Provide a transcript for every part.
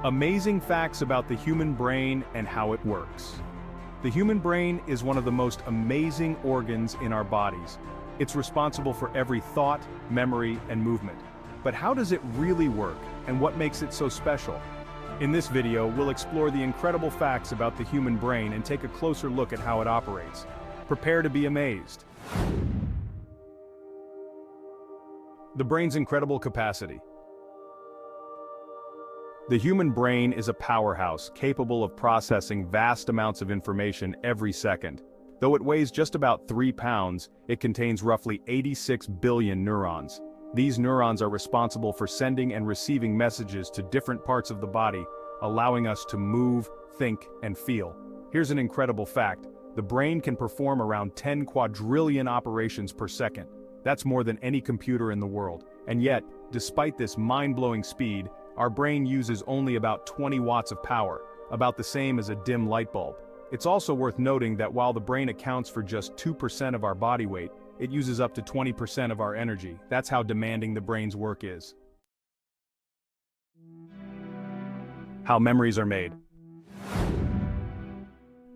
Amazing facts about the human brain and how it works. The human brain is one of the most amazing organs in our bodies. It's responsible for every thought, memory, and movement. But how does it really work, and what makes it so special? In this video, we'll explore the incredible facts about the human brain and take a closer look at how it operates. Prepare to be amazed. The brain's incredible capacity. The human brain is a powerhouse capable of processing vast amounts of information every second. Though it weighs just about 3 pounds, it contains roughly 86 billion neurons. These neurons are responsible for sending and receiving messages to different parts of the body, allowing us to move, think, and feel. Here's an incredible fact. The brain can perform around 10 quadrillion operations per second. That's more than any computer in the world. And yet, despite this mind-blowing speed, our brain uses only about 20 watts of power, about the same as a dim light bulb. It's also worth noting that while the brain accounts for just 2% of our body weight, it uses up to 20% of our energy. That's how demanding the brain's work is. How memories are made.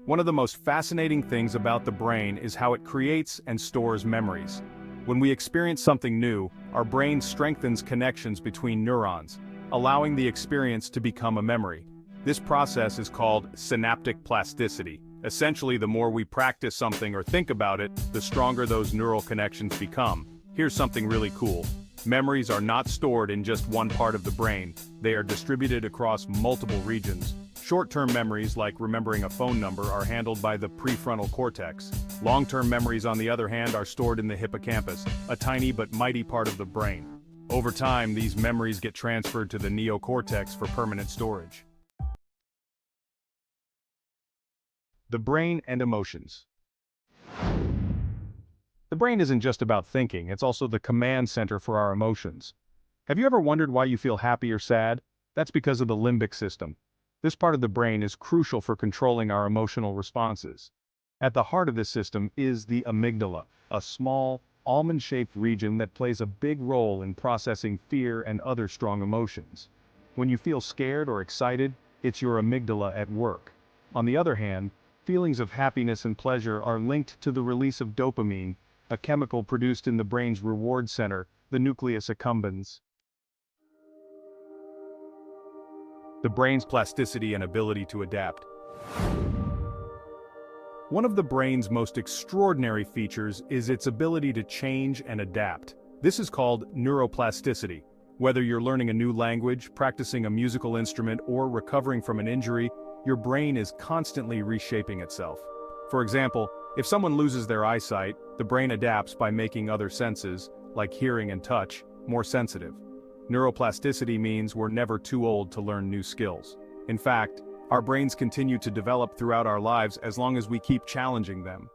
One of the most fascinating things about the brain is how it creates and stores memories. When we experience something new, our brain strengthens connections between neurons, allowing the experience to become a memory. This process is called synaptic plasticity. Essentially, the more we practice something or think about it, the stronger those neural connections become. Here's something really cool. Memories are not stored in just one part of the brain. They are distributed across multiple regions. Short-term memories, like remembering a phone number, are handled by the prefrontal cortex. Long-term memories, on the other hand, are stored in the hippocampus, a tiny but mighty part of the brain. Over time, these memories get transferred to the neocortex for permanent storage. The brain and emotions. The brain isn't just about thinking, it's also the command center for our emotions. Have you ever wondered why you feel happy or sad? That's because of the limbic system. This part of the brain is crucial for controlling our emotional responses. At the heart of this system is the amygdala, a small, almond-shaped region that plays a big role in processing fear and other strong emotions. When you feel scared or excited, it's your amygdala at work. On the other hand, feelings of happiness and pleasure are linked to the release of dopamine, a chemical produced in the brain's reward center, the nucleus accumbens. The brain's plasticity and ability to adapt. One of the brain's most extraordinary features is its ability to change and adapt. This is called neuroplasticity. Whether you're learning a new language, practicing a musical instrument, or recovering from an injury, your brain is constantly reshaping itself. For example, if someone loses their eyesight, the brain adapts by making other senses, like hearing and touch, more sensitive. Neuroplasticity means we're never too old to learn new skills. In fact, our brains continue to develop throughout our lives as long as we keep challenging them.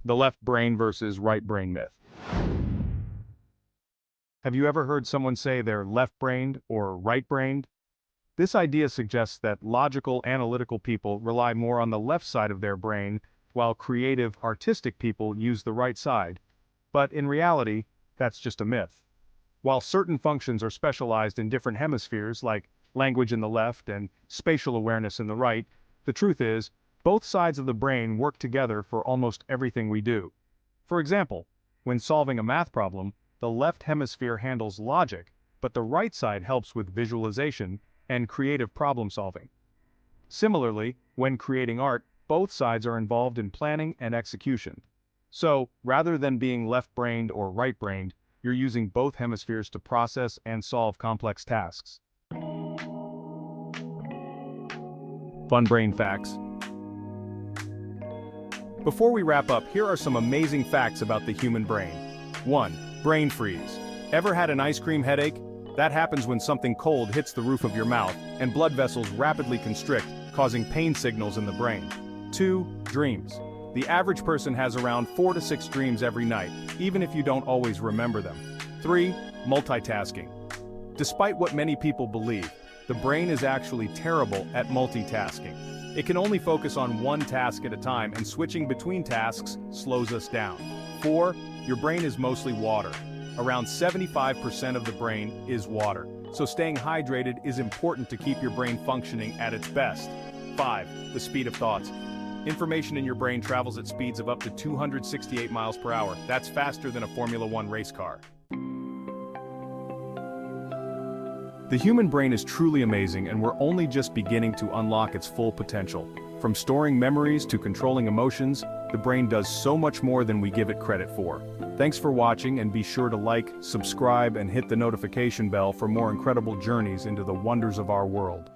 The left brain versus right brain myth. Have you ever heard someone say they're left-brained or right-brained? This idea suggests that logical, analytical people rely more on the left side of their brain, while creative, artistic people use the right side. But in reality, that's just a myth. While certain functions are specialized in different hemispheres, like language in the left and spatial awareness in the right, the truth is, both sides of the brain work together for almost everything we do. For example, when solving a math problem, the left hemisphere handles logic, but the right side helps with visualization and creative problem solving. Similarly, when creating art, both sides are involved in planning and execution. So, rather than being left-brained or right-brained, you're using both hemispheres to process and solve complex tasks. Fun brain facts. Before we wrap up, here are some amazing facts about the human brain. 1. Brain freeze. Ever had an ice cream headache? That happens when something cold hits the roof of your mouth, and blood vessels rapidly constrict, causing pain signals in the brain. 2. Dreams. The average person has around 4 to 6 dreams every night, even if you don't always remember them. 3. Multitasking. Despite what many people believe, the brain is actually terrible at multitasking. It can only focus on one task at a time, and switching between tasks slows us down. 4. Your brain is mostly water. Around 75% of the brain is water, so staying hydrated is important to keep your brain functioning at its best. 5. The speed of thoughts. Information in your brain travels at speeds of up to 268 miles per hour. That's faster than a Formula One race car. The human brain is truly amazing, and we're only just beginning to unlock its full potential. From storing memories to controlling emotions, the brain does so much more than we give it credit for. Thanks for watching, and be sure to like, subscribe, and hit the notification bell for more incredible journeys into the wonders of our world.